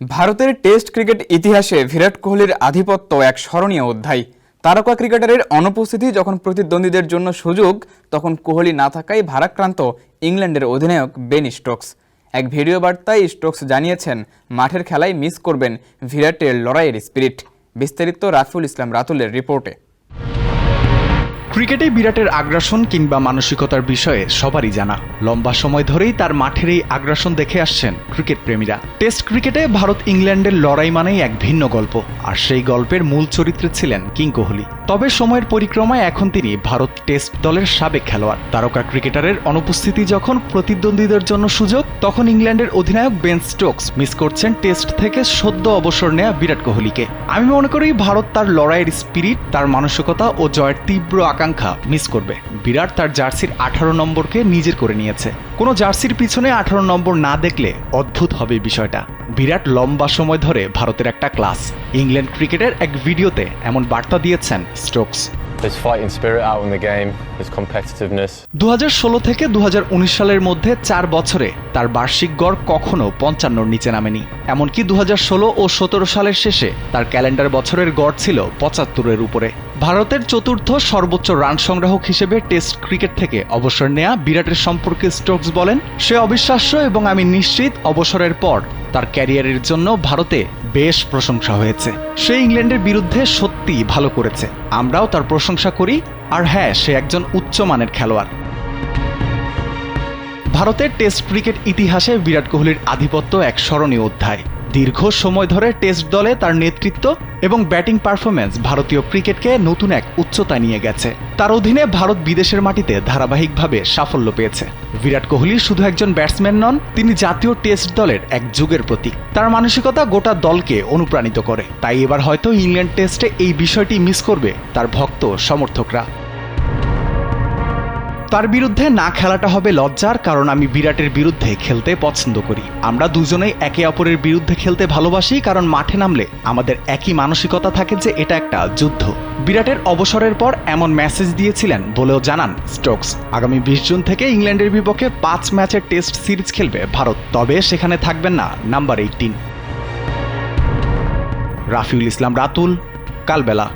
ভারতের test cricket ইতিহাসে বিরাট কোহলির আধিপত্য এক স্মরণীয় অধ্যায়। তারকা ক্রিকেটারের অনুপস্থিতি যখন প্রতিদ্বন্দ্বীদের জন্য সুযোগ, তখন কোহলি না থাকায় ভারাক্রান্ত ইংল্যান্ডের অধিনায়ক বেন স্টোকস। এক ভিডিও বার্তায় স্টোকস জানিয়েছেন মাঠের খেলায় মিস করবেন বিরাটের লড়াইয়ের স্পিরিট। বিস্তারিত রাফিউল ইসলাম রাতুলের রিপোর্টে। ক্রিকেটে বিরাটের আগ্রাসন কিংবা মানসিকতার বিষয়ে সবারই জানা। লম্বা সময় ধরেই তার মাঠের এই আগ্রাসন দেখে আসছেন ক্রিকেট প্রেমীরা। টেস্ট ক্রিকেটে ভারত ইংল্যান্ডের লড়াই মানেই এক ভিন্ন গল্প, আর সেই গল্পের মূল চরিত্রে ছিলেন কিং কোহলি। তবে সময়ের পরিক্রমায় এখন তিনি ভারত টেস্ট দলের সাবেক খেলোয়াড়। তারকা ক্রিকেটারের অনুপস্থিতি যখন প্রতিদ্বন্দ্বীদের জন্য সুযোগ, তখন ইংল্যান্ডের অধিনায়ক বেন স্টোকস মিস করছেন টেস্ট থেকে সদ্য অবসর নেয়া বিরাট কোহলিকে। আমি মনে করি ভারত তার লড়াইয়ের স্পিরিট, তার মানসিকতা ও জয়ের তীব্র আকাঙ্ক্ষা মিস করবে। বিরাট তার জার্সির 18 নম্বরকে নিজের করে নিয়েছে। কোনো জার্সির পিছনে 18 নম্বর না দেখলে অদ্ভুত হবে বিষয়টা। বিরাট লম্বা সময় ধরে ভারতের একটা ক্লাস। ইংল্যান্ড ক্রিকেটের এক ভিডিওতে এমন বার্তা দিয়েছেন Stokes. There's fighting spirit out in the game, there's competitiveness. 2016 থেকে 2019 সালের মধ্যে 4 বছরে তার বার্ষিক গড় কখনো 55-র নিচে নামেনি। এমনকি 2016 ও 17 সালের শেষে তার ক্যালেন্ডার বছরের গড় ছিল 75-এর উপরে। ভারতের চতুর্থ সর্বোচ্চ রান সংগ্রাহক হিসেবে টেস্ট ক্রিকেট থেকে অবসর নেয়া বিরাটের সম্পর্কে স্টোকস বলেন, সে অবিশ্বাস্য এবং আমি নিশ্চিত অবসরের পর তার ক্যারিয়ারের জন্য ভারতে বেশ প্রশংসা হয়েছে। সে ইংল্যান্ডের বিরুদ্ধে সত্যিই ভালো করেছে, আমরাও তার প্রশংসা করি। আর হ্যাঁ, সে একজন উচ্চমানের খেলোয়াড়। ভারতের টেস্ট ক্রিকেট ইতিহাসে বিরাট কোহলির আধিপত্য এক স্মরণীয় অধ্যায়। দীর্ঘ সময় ধরে টেস্ট দলে তার নেতৃত্ব এবং ব্যাটিং পারফরম্যান্স ভারতীয় ক্রিকেটকে নতুন এক উচ্চতায় নিয়ে গেছে। তার অধীনে ভারত বিদেশের মাটিতে ধারাবাহিকভাবে সাফল্য পেয়েছে। বিরাট কোহলি শুধু একজন ব্যাটসম্যান নন, তিনি জাতীয় টেস্ট দলের এক যুগের প্রতীক। তার মানসিকতা গোটা দলকে অনুপ্রাণিত করে। তাই এবার হয়তো ইংল্যান্ড টেস্টে এই বিষয়টি মিস করবে তার ভক্ত সমর্থকরা। তার বিরুদ্ধে না খেলাটা হবে লজ্জার, কারণ আমি বিরাটের বিরুদ্ধে খেলতে পছন্দ করি। আমরা দুজনেই একে অপরের বিরুদ্ধে খেলতে ভালোবাসি, কারণ মাঠে নামলে আমাদের একই মানসিকতা থাকে যে এটা একটা যুদ্ধ। বিরাটের অবসরের পর এমন মেসেজ দিয়েছিলেন বলেও জানান স্টোকস। আগামী 20 জুন থেকে ইংল্যান্ডের বিপক্ষে 5 ম্যাচের টেস্ট সিরিজ খেলবে ভারত, তবে সেখানে থাকবেন না নাম্বার 18। রাফিউল ইসলাম রাতুল, কালবেলা।